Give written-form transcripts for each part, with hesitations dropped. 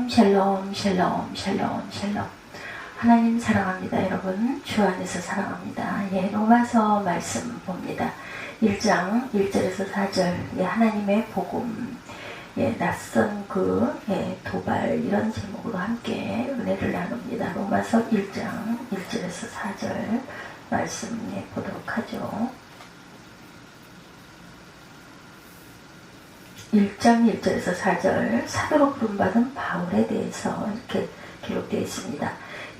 샬롬 샬롬 샬롬 샬롬. 하나님 사랑합니다. 여러분 주 안에서 사랑합니다. 로마서 말씀 봅니다. 1장 1절에서 4절 하나님의 복음, 낯선 도발, 이런 제목으로 함께 은혜를 나눕니다. 로마서 1장 1절에서 4절 말씀 보도록 하죠. 1장 1절에서 4절, 사도로 부름받은 바울에 대해서 이렇게 기록되어 있습니다.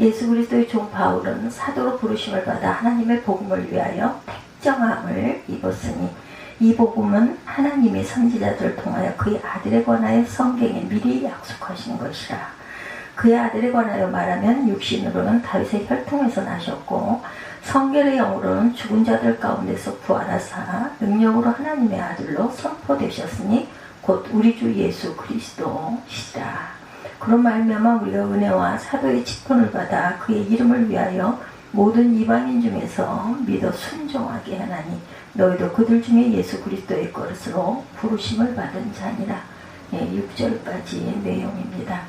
예수 그리스도의 종 바울은 사도로 부르심을 받아 하나님의 복음을 위하여 택정함을 입었으니, 이 복음은 하나님이 선지자들을 통하여 그의 아들에 관하여 성경에 미리 약속하신 것이라. 그의 아들에 관하여 말하면 육신으로는 다윗의 혈통에서 나셨고 성결의 영으로는 죽은 자들 가운데서 부활하사 능력으로 하나님의 아들로 선포되셨으니 곧 우리 주 예수 그리스도시라. 그런 말미암아 우리가 은혜와 사도의 직분을 받아 그의 이름을 위하여 모든 이방인 중에서 믿어 순종하게 하나니, 너희도 그들 중에 예수 그리스도의 것으로 부르심을 받은 자니라. 6절까지 내용입니다.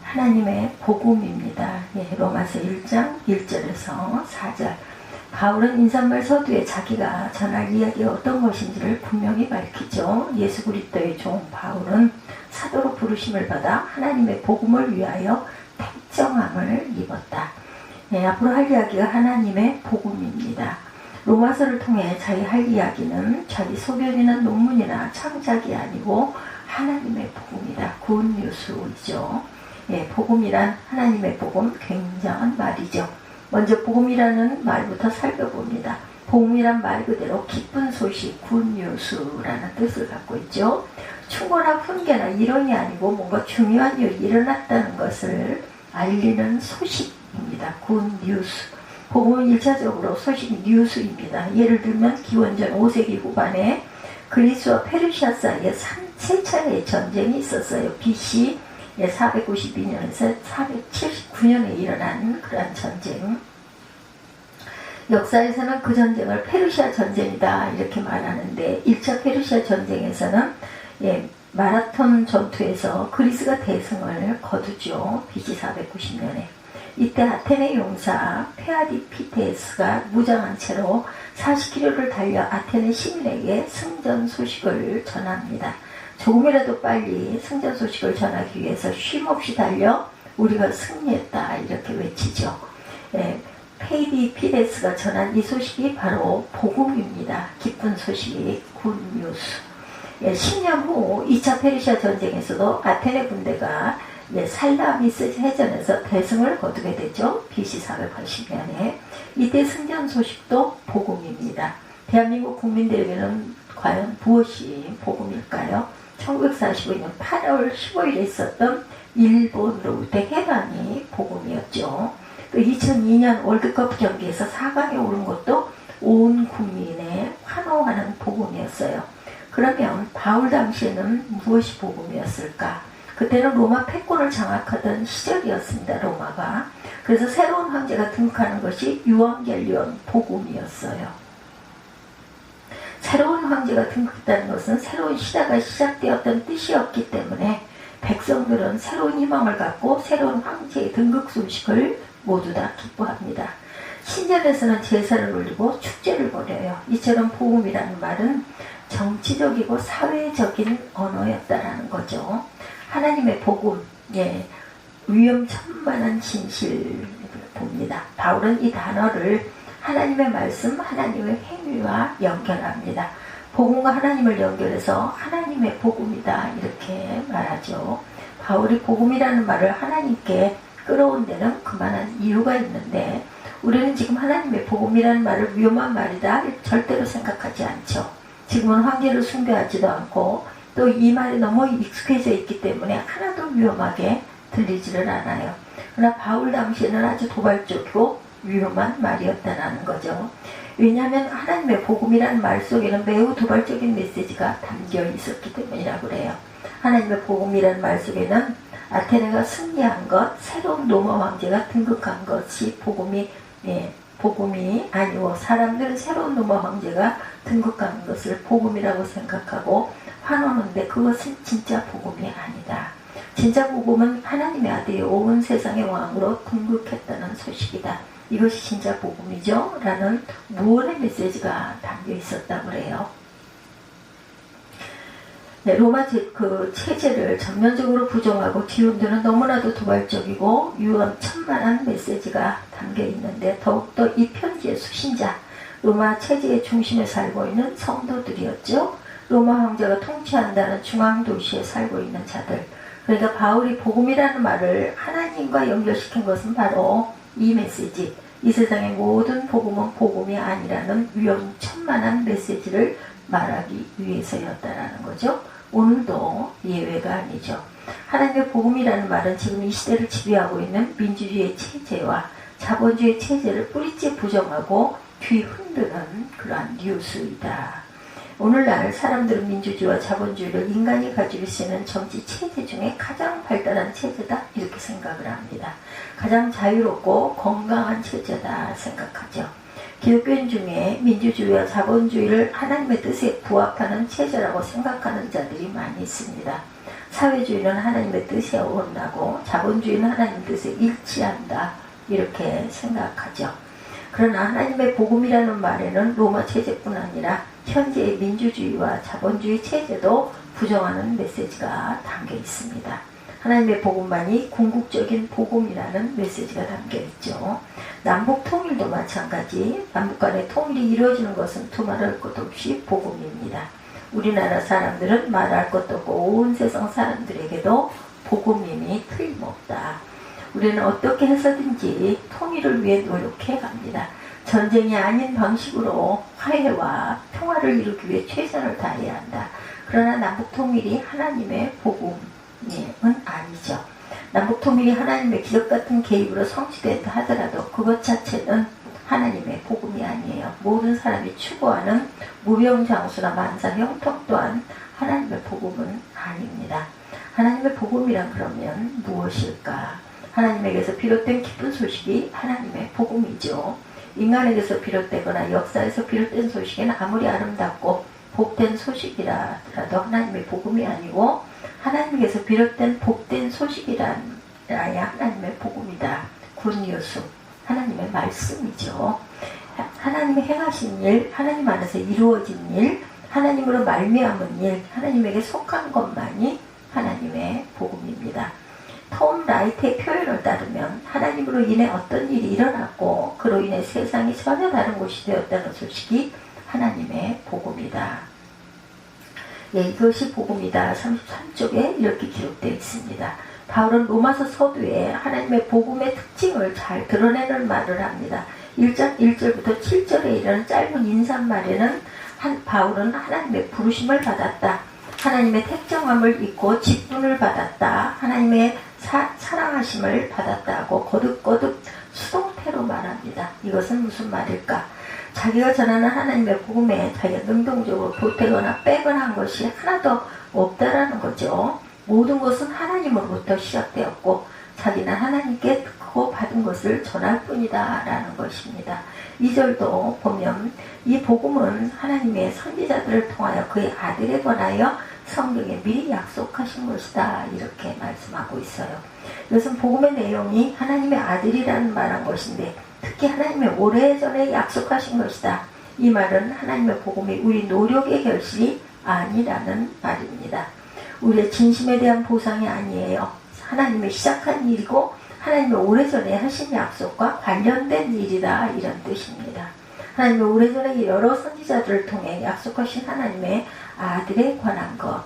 하나님의 복음입니다. 로마서 1장 1절에서 4절. 바울은 인사말 서두에 자기가 전할 이야기가 어떤 것인지를 분명히 밝히죠. 예수 그리스도의 종 바울은 사도로 부르심을 받아 하나님의 복음을 위하여 택정함을 입었다. 앞으로 할 이야기가 하나님의 복음입니다. 로마서를 통해 자기 할 이야기는 자기 소견이나 논문이나 창작이 아니고 하나님의 복음이다. 굿뉴스이죠. 복음이란, 하나님의 복음, 굉장한 말이죠. 먼저 복음이라는 말부터 살펴봅니다. 복음이란 말 그대로 기쁜 소식, 굿뉴스라는 뜻을 갖고 있죠. 충고나 훈계나 이론이 아니고 뭔가 중요한 일이 일어났다는 것을 알리는 소식입니다. 굿뉴스. 복음은 1차적으로 소식 뉴스입니다. 예를 들면 기원전 5세기 후반에 그리스와 페르시아 사이에 3차례의 전쟁이 있었어요. BC 492년에서 479년에 일어난 그러한 전쟁. 역사에서는 그 전쟁을 페르시아 전쟁이다 이렇게 말하는데, 1차 페르시아 전쟁에서는 마라톤 전투에서 그리스가 대승을 거두죠. BC 490년에. 이때 아테네 용사 페아디피테스가 무장한 채로 40km를 달려 아테네 시민에게 승전 소식을 전합니다. 조금이라도 빨리 승전 소식을 전하기 위해서 쉼없이 달려 우리가 승리했다 이렇게 외치죠. 페이디피데스가 전한 이 소식이 바로 복음입니다. 기쁜 소식이 굿뉴스. 10년 후 2차 페르시아 전쟁에서도 아테네 군대가 살라미스 해전에서 대승을 거두게 되죠. BC 480년에. 이때 승전 소식도 복음입니다. 대한민국 국민들에게는 과연 무엇이 복음일까요? 1945년 8월 15일에 있었던 일본 롯데 해방이 복음이었죠. 또 2002년 월드컵 경기에서 4강에 오른 것도 온 국민에 환호하는 복음이었어요. 그러면 바울 당시에는 무엇이 복음이었을까? 그때는 로마 패권을 장악하던 시절이었습니다. 로마가. 그래서 새로운 황제가 등극하는 것이 유앙겔리온 복음이었어요. 새로운 황제가 등극했다는 것은 새로운 시대가 시작되었던 뜻이었기 때문에 백성들은 새로운 희망을 갖고 새로운 황제의 등극 소식을 모두 다 기뻐합니다. 신전에서는 제사를 올리고 축제를 벌여요. 이처럼 복음이라는 말은 정치적이고 사회적인 언어였다라는 거죠. 하나님의 복음, 위험천만한 진실을 봅니다. 바울은 이 단어를 하나님의 말씀, 하나님의 행위와 연결합니다. 복음과 하나님을 연결해서 하나님의 복음이다 이렇게 말하죠. 바울이 복음이라는 말을 하나님께 끌어온 데는 그만한 이유가 있는데, 우리는 지금 하나님의 복음이라는 말을 위험한 말이다 절대로 생각하지 않죠. 지금은 황제를 숭배하지도 않고 또 이 말이 너무 익숙해져 있기 때문에 하나도 위험하게 들리지를 않아요. 그러나 바울 당시에는 아주 도발적이고 위험한 말이었다는 거죠. 왜냐하면 하나님의 복음이라는 말 속에는 매우 도발적인 메시지가 담겨 있었기 때문이라고 그래요. 하나님의 복음이라는 말 속에는 아테네가 승리한 것, 새로운 로마 황제가 등극한 것이 복음이 아니고, 사람들은 새로운 로마 황제가 등극한 것을 복음이라고 생각하고 환호하는데 그것은 진짜 복음이 아니다. 진짜 복음은 하나님의 아들이 온 세상의 왕으로 등극했다는 소식이다. 이것이 진짜 복음이죠? 라는 무언의 메시지가 담겨 있었다고 그래요. 네, 로마 체제를 전면적으로 부정하고 뒤흔드는 너무나도 도발적이고 위험천만한 메시지가 담겨 있는데, 더욱더 이 편지의 수신자, 로마 체제의 중심에 살고 있는 성도들이었죠. 로마 황제가 통치한다는 중앙도시에 살고 있는 자들. 그러니까 바울이 복음이라는 말을 하나님과 연결시킨 것은 바로 이 메시지, 이 세상의 모든 복음은 복음이 아니라는 위험천만한 메시지를 말하기 위해서였다라는 거죠. 오늘도 예외가 아니죠. 하나님의 복음이라는 말은 지금 이 시대를 지배하고 있는 민주주의 체제와 자본주의 체제를 뿌리째 부정하고 뒤흔드는 그러한 뉴스이다. 오늘날 사람들은 민주주의와 자본주의를 인간이 가지고 있는 정치 체제 중에 가장 발달한 체제다 이렇게 생각을 합니다. 가장 자유롭고 건강한 체제다 생각하죠. 기독교인 중에 민주주의와 자본주의를 하나님의 뜻에 부합하는 체제라고 생각하는 자들이 많이 있습니다. 사회주의는 하나님의 뜻에 어긋나고 자본주의는 하나님의 뜻에 일치한다 이렇게 생각하죠. 그러나 하나님의 복음이라는 말에는 로마 체제뿐 아니라 현재의 민주주의와 자본주의 체제도 부정하는 메시지가 담겨 있습니다. 하나님의 복음만이 궁극적인 복음이라는 메시지가 담겨 있죠. 남북 통일도 마찬가지, 남북 간의 통일이 이루어지는 것은 두말할 것 없이 복음입니다. 우리나라 사람들은 말할 것도 없고 온 세상 사람들에게도 복음임이 틀림없다. 우리는 어떻게 해서든지 통일을 위해 노력해 갑니다. 전쟁이 아닌 방식으로 화해와 평화를 이루기 위해 최선을 다해야 한다. 그러나 남북통일이 하나님의 복음은 아니죠. 남북통일이 하나님의 기적같은 개입으로 성취된다 하더라도 그것 자체는 하나님의 복음이 아니에요. 모든 사람이 추구하는 무병장수나 만사 형통 또한 하나님의 복음은 아닙니다. 하나님의 복음이란 그러면 무엇일까? 하나님에게서 비롯된 기쁜 소식이 하나님의 복음이죠. 인간에게서 비롯되거나 역사에서 비롯된 소식에는 아무리 아름답고 복된 소식이라도 하나님의 복음이 아니고, 하나님께서 비롯된 복된 소식이라야 하나님의 복음이다. 굿뉴스, 하나님의 말씀이죠. 하나님이 행하신 일, 하나님 안에서 이루어진 일, 하나님으로 말미암은 일, 하나님에게 속한 것만이 하나님의 복음입니다. 톰 라이트의 표현을 따르면 하나님으로 인해 어떤 일이 일어났고 그로 인해 세상이 전혀 다른 곳이 되었다는 소식이 하나님의 복음이다. 예, 이것이 복음이다. 33쪽에 이렇게 기록되어 있습니다. 바울은 로마서 서두에 하나님의 복음의 특징을 잘 드러내는 말을 합니다. 1장 1절부터 7절에 이르는 짧은 인사말에는 바울은 하나님의 부르심을 받았다. 하나님의 택정함을 입고 직분을 받았다. 하나님의 사랑하심을 받았다고 거듭거듭 수동태로 말합니다. 이것은 무슨 말일까? 자기가 전하는 하나님의 복음에 자기가 능동적으로 보태거나 빼거나 한 것이 하나도 없다라는 거죠. 모든 것은 하나님으로부터 시작되었고 자기는 하나님께 듣고 받은 것을 전할 뿐이다 라는 것입니다. 2절도 보면 이 복음은 하나님의 선지자들을 통하여 그의 아들에 관하여 성경에 미리 약속하신 것이다 이렇게 말씀하고 있어요. 이것은 복음의 내용이 하나님의 아들이라는 말한 것인데, 특히 하나님의 오래전에 약속하신 것이다. 이 말은 하나님의 복음이 우리 노력의 결실이 아니라는 말입니다. 우리의 진심에 대한 보상이 아니에요. 하나님이 시작한 일이고 하나님의 오래전에 하신 약속과 관련된 일이다 이런 뜻입니다. 하나님의 오래전에 여러 선지자들을 통해 약속하신 하나님의 아들에 관한 것,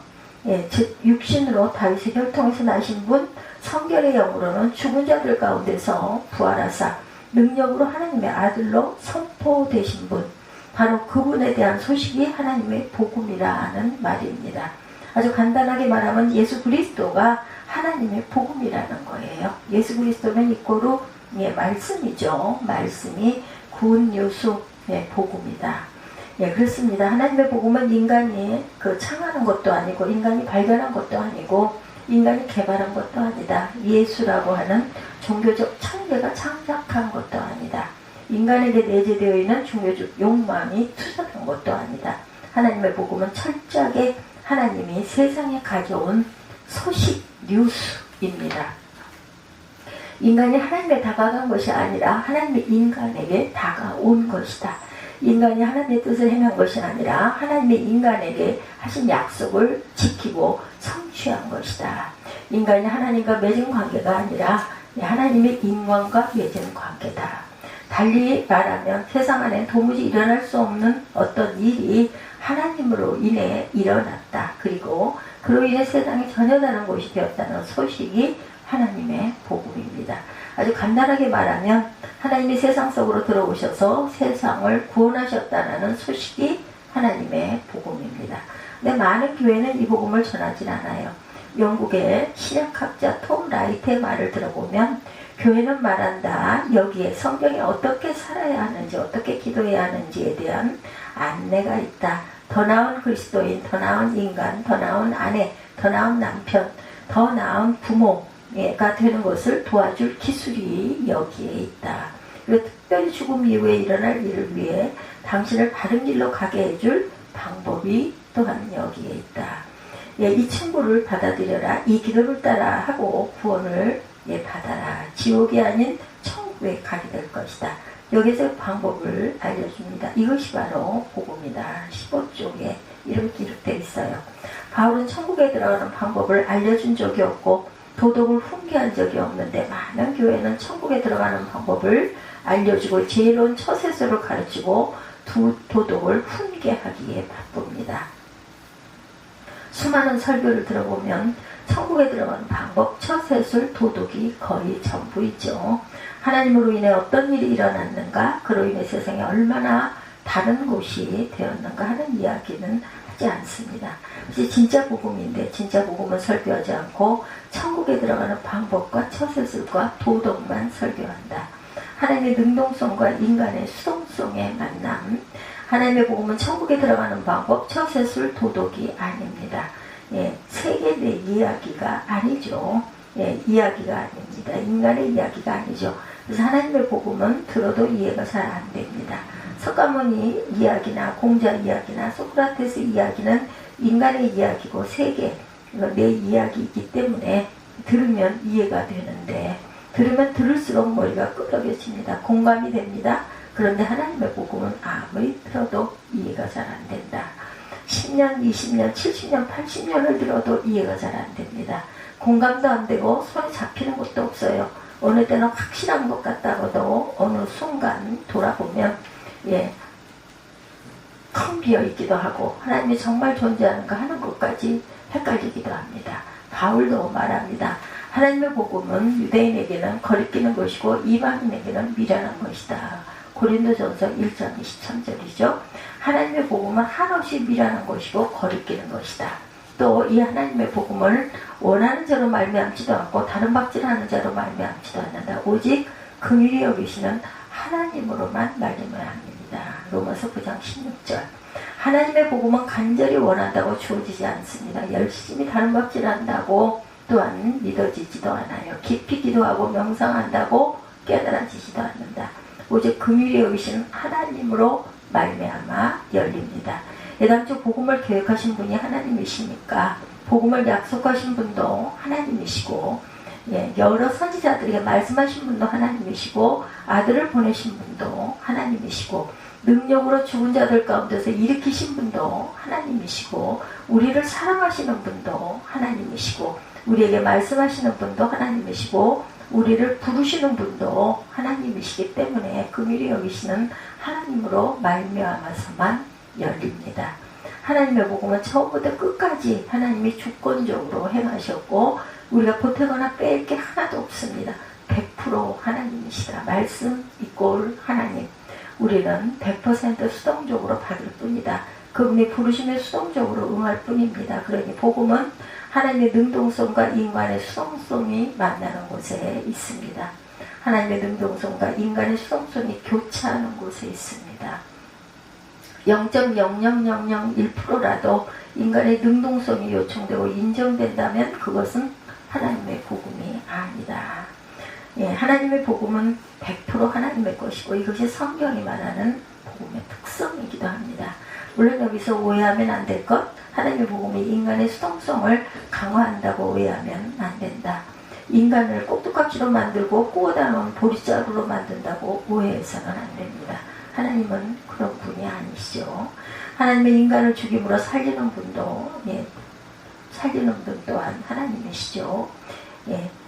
즉 육신으로 다윗의 혈통에서 나신 분, 성결의 영으로는 죽은 자들 가운데서 부활하사 능력으로 하나님의 아들로 선포되신 분, 바로 그분에 대한 소식이 하나님의 복음이라는 말입니다. 아주 간단하게 말하면 예수 그리스도가 하나님의 복음이라는 거예요. 예수 그리스도는 이꼬르 말씀이죠. 말씀이 굿뉴스의 복음이다. 예, 그렇습니다. 하나님의 복음은 인간이 창하는 것도 아니고 인간이 발견한 것도 아니고 인간이 개발한 것도 아니다. 예수라고 하는 종교적 창조가 창작한 것도 아니다. 인간에게 내재되어 있는 종교적 욕망이 투자된 것도 아니다. 하나님의 복음은 철저하게 하나님이 세상에 가져온 소식, 뉴스입니다. 인간이 하나님에 다가간 것이 아니라 하나님이 인간에게 다가온 것이다. 인간이 하나님의 뜻을 행한 것이 아니라 하나님의 인간에게 하신 약속을 지키고 성취한 것이다. 인간이 하나님과 맺은 관계가 아니라 하나님의 인간과 맺은 관계다. 달리 말하면 세상 안에 도무지 일어날 수 없는 어떤 일이 하나님으로 인해 일어났다. 그리고 그로 인해 세상이 전혀 다른 곳이 되었다는 소식이 하나님의 복음입니다. 아주 간단하게 말하면 하나님이 세상 속으로 들어오셔서 세상을 구원하셨다는 소식이 하나님의 복음입니다. 근데 많은 교회는 이 복음을 전하진 않아요. 영국의 신약학자 톰 라이트의 말을 들어보면 교회는 말한다. 여기에 성경에 어떻게 살아야 하는지, 어떻게 기도해야 하는지에 대한 안내가 있다. 더 나은 그리스도인, 더 나은 인간, 더 나은 아내, 더 나은 남편, 더 나은 부모가 되는 것을 도와줄 기술이 여기에 있다. 그리고 특별히 죽음 이후에 일어날 일을 위해 당신을 바른 길로 가게 해줄 방법이 또한 여기에 있다. 이 친구를 받아들여라. 이 기도를 따라 하고 구원을 받아라. 지옥이 아닌 천국에 가게 될 것이다. 여기서 방법을 알려줍니다. 이것이 바로 복음이다. 15쪽에 이렇게 기록되어 있어요. 바울은 천국에 들어가는 방법을 알려준 적이 없고 도덕을 훈계한 적이 없는데 많은 교회는 천국에 들어가는 방법을 알려주고 지혜로운 처세술을 가르치고 도덕을 훈계하기에 바쁩니다. 수많은 설교를 들어보면 천국에 들어가는 방법, 처세술, 도덕이 거의 전부이죠. 하나님으로 인해 어떤 일이 일어났는가, 그로 인해 세상에 얼마나 다른 곳이 되었는가 하는 이야기는 하지 않습니다. 이제 진짜 복음인데 진짜 복음은 설교하지 않고 천국에 들어가는 방법과 처세술과 도덕만 설교한다. 하나님의 능동성과 인간의 수동성의 만남. 하나님의 복음은 천국에 들어가는 방법, 처세술, 도덕이 아닙니다. 세계 내 이야기가 아니죠. 이야기가 아닙니다. 인간의 이야기가 아니죠. 그래서 하나님의 복음은 들어도 이해가 잘 안 됩니다. 석가모니 이야기나 공자 이야기나 소크라테스 이야기는 인간의 이야기고 세계, 내 이야기이기 때문에 들으면 이해가 되는데 들으면 들을수록 머리가 끄덕여집니다. 공감이 됩니다. 그런데 하나님의 복음은 아무리 들어도 이해가 잘 안 된다. 10년, 20년, 70년, 80년을 들어도 이해가 잘 안 됩니다. 공감도 안 되고 손에 잡히는 것도 없어요. 어느 때는 확실한 것 같다고도 어느 순간 돌아보면 텅 비어있기도 하고 하나님이 정말 존재하는가 하는 것까지 헷갈리기도 합니다. 바울도 말합니다. 하나님의 복음은 유대인에게는 거리끼는 것이고 이방인에게는 미련한 것이다. 고린도전서 1장 23절이죠. 하나님의 복음은 한없이 미련한 것이고 거리끼는 것이다. 또 이 하나님의 복음을 원하는 자로 말미암지도 않고 다른 박질하는 자로 말미암지도 않는다. 오직 긍휼히 여기시는 하나님으로만 말미암습니다. 로마서 9장 16절. 하나님의 복음은 간절히 원한다고 주어지지 않습니다. 열심히 다른 박질한다고 또한 믿어지지도 않아요. 깊이 기도하고 명상한다고 깨달아지지도 않는다. 오직 긍휼히 여기시는 하나님으로 말미암아 열립니다. 예당초 복음을 계획하신 분이 하나님이시니까 복음을 약속하신 분도 하나님이시고 여러 선지자들에게 말씀하신 분도 하나님이시고 아들을 보내신 분도 하나님이시고 능력으로 죽은 자들 가운데서 일으키신 분도 하나님이시고 우리를 사랑하시는 분도 하나님이시고 우리에게 말씀하시는 분도 하나님이시고 우리를 부르시는 분도 하나님이시기 때문에 긍휼히 여기시는 하나님으로 말미암아서만 열립니다. 하나님의 복음은 처음부터 끝까지 하나님이 주권적으로 행하셨고 우리가 보태거나 뺄 게 하나도 없습니다. 100% 하나님이시다. 말씀 이꼴 하나님. 우리는 100% 수동적으로 받을 뿐이다. 그분이 부르심에 수동적으로 응할 뿐입니다. 그러니 복음은 하나님의 능동성과 인간의 수동성이 만나는 곳에 있습니다. 하나님의 능동성과 인간의 수동성이 교차하는 곳에 있습니다. 0.00001%라도 인간의 능동성이 요청되고 인정된다면 그것은 하나님의 복음이 아니다. 하나님의 복음은 100% 하나님의 것이고 이것이 성경이 말하는 복음의 특성이기도 합니다. 물론 여기서 오해하면 안 될 것, 하나님의 복음이 인간의 수동성을 강화한다고 오해하면 안 된다. 인간을 꼭두각시로 만들고 구워다 놓은 보리자루로 만든다고 오해해서는 안 됩니다. 하나님은 그런 분이 아니시죠. 하나님의 인간을 죽임으로 살리는 분도 살리는 분 또한 하나님이시죠.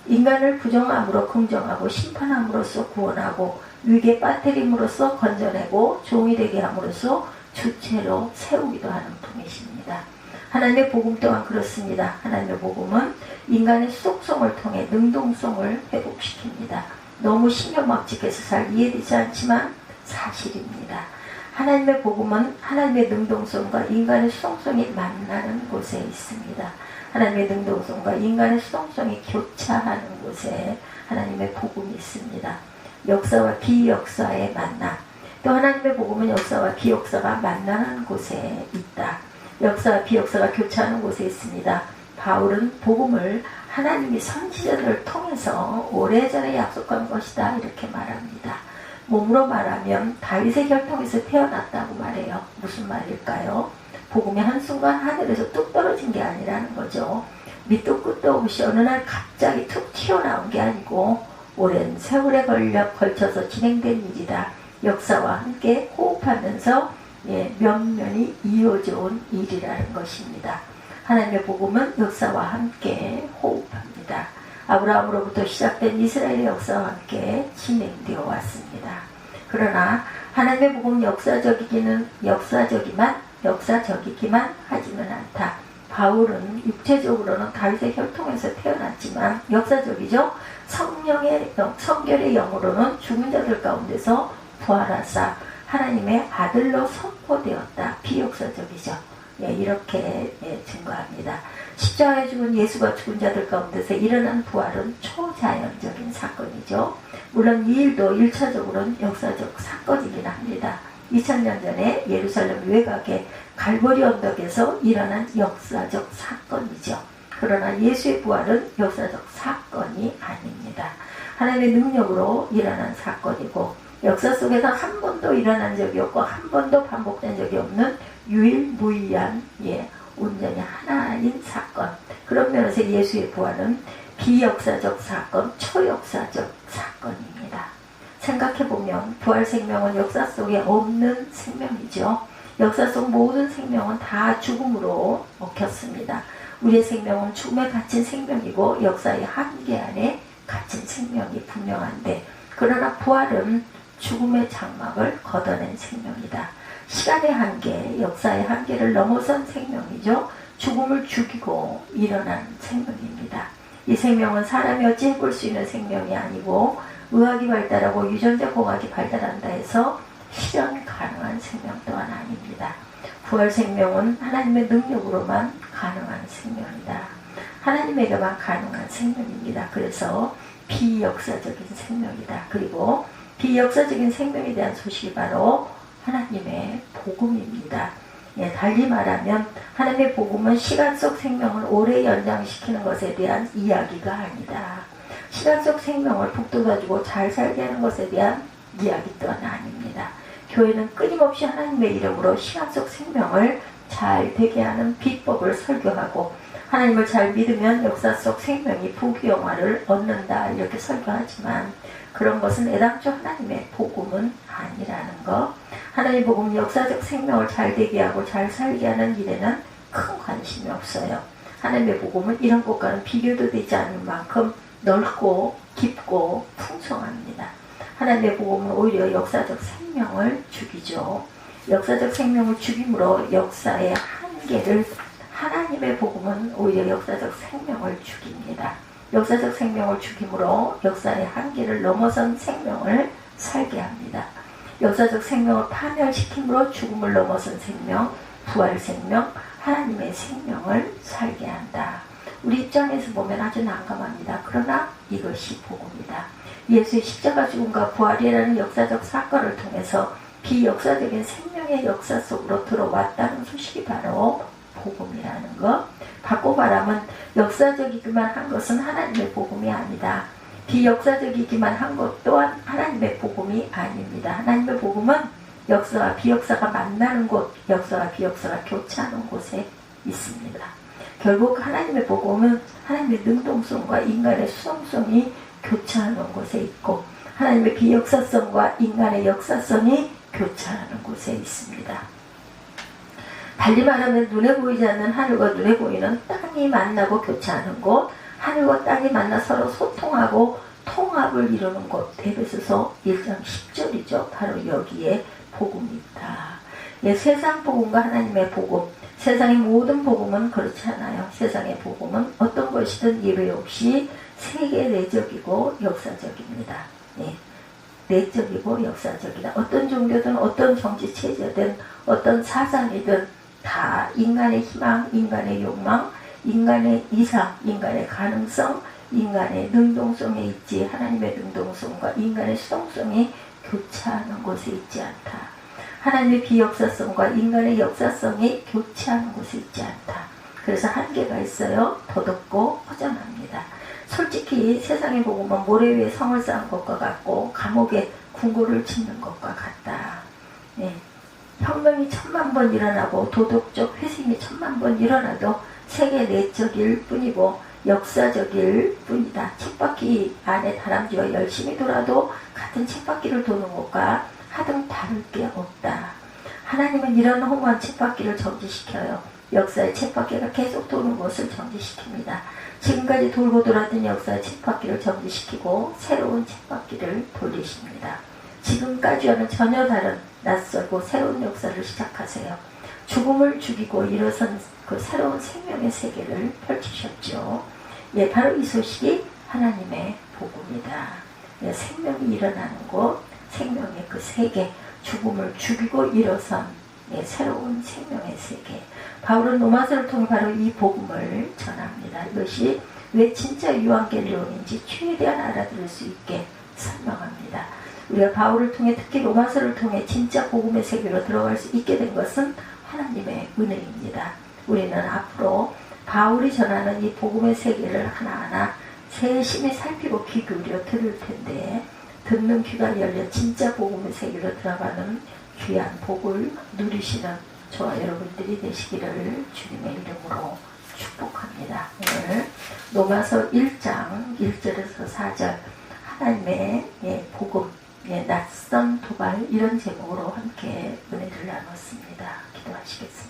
인간을 부정함으로 긍정하고 심판함으로써 구원하고 위기에 빠뜨림으로써 건져내고 종이 되게 함으로써 주체로 세우기도 하는 분이십니다. 하나님의 복음 또한 그렇습니다. 하나님의 복음은 인간의 수동성을 통해 능동성을 회복시킵니다. 너무 신경막직해서 잘 이해되지 않지만 사실입니다. 하나님의 복음은 하나님의 능동성과 인간의 수동성이 만나는 곳에 있습니다. 하나님의 능동성과 인간의 수동성이 교차하는 곳에 하나님의 복음이 있습니다. 역사와 비역사의 만남. 또 하나님의 복음은 역사와 비역사가 만나는 곳에 있다. 역사와 비역사가 교차하는 곳에 있습니다. 바울은 복음을 하나님이 선지자들을 통해서 오래전에 약속한 것이다 이렇게 말합니다. 몸으로 말하면 다윗의 혈통에서 태어났다고 말해요. 무슨 말일까요? 복음이 한순간 하늘에서 뚝 떨어진 게 아니라는 거죠. 밑도 끝도 없이 어느 날 갑자기 툭 튀어나온 게 아니고 오랜 세월에 걸쳐서 진행된 일이다. 역사와 함께 호흡하면서 면면이 이어져 온 일이라는 것입니다. 하나님의 복음은 역사와 함께 호흡합니다. 아브라함으로부터 시작된 이스라엘의 역사와 함께 진행되어 왔습니다. 그러나 하나님의 복음은 역사적이기만 하지는 않다. 바울은 육체적으로는 다윗의 혈통에서 태어났지만 역사적이죠. 성결의 영으로는 죽은 자들 가운데서 부활하사 하나님의 아들로 선포되었다. 비역사적이죠. 이렇게 증거합니다. 십자가에 죽은 예수가 죽은 자들 가운데서 일어난 부활은 초자연적인 사건이죠. 물론 이 일도 1차적으로는 역사적 사건이긴 합니다. 2000년 전에 예루살렘 외곽의 갈보리 언덕에서 일어난 역사적 사건이죠. 그러나 예수의 부활은 역사적 사건이 아닙니다. 하나님의 능력으로 일어난 사건이고 역사 속에서 한 번도 일어난 적이 없고 한 번도 반복된 적이 없는 유일무이한 온전히 하나인 사건. 그런 면에서 예수의 부활은 비역사적 사건, 초역사적 사건입니다. 생각해보면 부활 생명은 역사 속에 없는 생명이죠. 역사 속 모든 생명은 다 죽음으로 먹혔습니다. 우리의 생명은 죽음에 갇힌 생명이고 역사의 한계 안에 갇힌 생명이 분명한데 그러나 부활은 죽음의 장막을 걷어낸 생명이다. 시간의 한계, 역사의 한계를 넘어선 생명이죠. 죽음을 죽이고 일어난 생명입니다. 이 생명은 사람이 어찌 해볼 수 있는 생명이 아니고 의학이 발달하고 유전자 공학이 발달한다 해서 실현 가능한 생명 또한 아닙니다. 부활 생명은 하나님의 능력으로만 가능한 생명이다. 하나님에게만 가능한 생명입니다. 그래서 비역사적인 생명이다. 그리고 비역사적인 생명에 대한 소식이 바로 하나님의 복음입니다. 달리 말하면 하나님의 복음은 시간 속 생명을 오래 연장시키는 것에 대한 이야기가 아니다. 시간 속 생명을 북돋아주고 잘 살게 하는 것에 대한 이야기 또한 아닙니다. 교회는 끊임없이 하나님의 이름으로 시간 속 생명을 잘 되게 하는 비법을 설교하고 하나님을 잘 믿으면 역사 속 생명이 부귀영화를 얻는다 이렇게 설교하지만 그런 것은 애당초 하나님의 복음은 아니라는 것. 하나님의 복음은 역사적 생명을 잘 되게 하고 잘 살게 하는 일에는 큰 관심이 없어요. 하나님의 복음은 이런 것과는 비교도 되지 않을 만큼 넓고 깊고 풍성합니다. 하나님의 복음은 오히려 역사적 생명을 죽이죠. 역사적 생명을 죽임으로 역사의 한계를 하나님의 복음은 오히려 역사적 생명을 죽입니다. 역사적 생명을 죽임으로 역사의 한계를 넘어선 생명을 살게 합니다. 역사적 생명을 파멸시킴으로 죽음을 넘어선 생명, 부활 생명, 하나님의 생명을 살게 한다. 우리 입장에서 보면 아주 난감합니다. 그러나 이것이 복음이다. 예수의 십자가 죽음과 부활이라는 역사적 사건을 통해서 비역사적인 생명의 역사 속으로 들어왔다는 소식이 바로 복음이라는 것. 바꿔 말하면 역사적이기만 한 것은 하나님의 복음이 아니다. 비역사적이기만 한 것 또한 하나님의 복음이 아닙니다. 하나님의 복음은 역사와 비역사가 만나는 곳, 역사와 비역사가 교차하는 곳에 있습니다. 결국 하나님의 복음은 하나님의 능동성과 인간의 수동성이 교차하는 곳에 있고, 하나님의 비역사성과 인간의 역사성이 교차하는 곳에 있습니다. 달리 말하면 눈에 보이지 않는 하늘과 눈에 보이는 땅이 만나고 교차하는 곳, 하늘과 땅이 만나 서로 소통하고 통합을 이루는 곳, 에베소서 1장 10절이죠. 바로 여기에 복음이 있다. 예, 세상 복음과 하나님의 복음, 세상의 모든 복음은 그렇지 않아요. 세상의 복음은 어떤 것이든 예외 없이 세계 내적이고 역사적입니다. 예, 내적이고 역사적이다. 어떤 종교든 어떤 정치 체제든 어떤 사상이든 다 인간의 희망, 인간의 욕망, 인간의 이상, 인간의 가능성, 인간의 능동성에 있지, 하나님의 능동성과 인간의 수동성이 교차하는 곳에 있지 않다. 하나님의 비역사성과 인간의 역사성이 교차하는 곳에 있지 않다. 그래서 한계가 있어요. 더덥고 허전합니다. 솔직히 세상의 복음은 모래 위에 성을 쌓은 것과 같고 감옥에 궁궐을 짓는 것과 같다. 네. 혁명이 1000만번 일어나고 도덕적 회심이 1000만번 일어나도 세계 내적일 뿐이고 역사적일 뿐이다. 쳇바퀴 안에 다람쥐가 열심히 돌아도 같은 쳇바퀴를 도는 것과 하등 다를 게 없다. 하나님은 이런 허무한 쳇바퀴를 정지시켜요. 역사의 쳇바퀴가 계속 도는 것을 정지시킵니다. 지금까지 돌고 돌았던 역사의 쳇바퀴를 정지시키고 새로운 쳇바퀴를 돌리십니다. 지금까지와는 전혀 다른 낯설고 새로운 역사를 시작하세요. 죽음을 죽이고 일어선 그 새로운 생명의 세계를 펼치셨죠. 예, 바로 이 소식이 하나님의 복음이다. 예, 생명이 일어나는 곳, 생명의 그 세계, 죽음을 죽이고 일어선 예, 새로운 생명의 세계. 바울은 로마서를 통해 바로 이 복음을 전합니다. 이것이 왜 진짜 유앙겔리온인지 최대한 알아들을 수 있게 설명합니다. 우리가 바울을 통해, 특히 로마서를 통해 진짜 복음의 세계로 들어갈 수 있게 된 것은 하나님의 은혜입니다. 우리는 앞으로 바울이 전하는 이 복음의 세계를 하나하나 세심히 살피고 귀 기울여 들을 텐데, 듣는 귀가 열려 진짜 복음의 세계로 들어가는 귀한 복을 누리시는 저와 여러분들이 되시기를 주님의 이름으로 축복합니다. 오늘 로마서 1장 1절에서 4절 하나님의 복음, 낯선 도발, 이런 제목으로 함께 은혜를 나눴습니다. 기도하시겠습니다.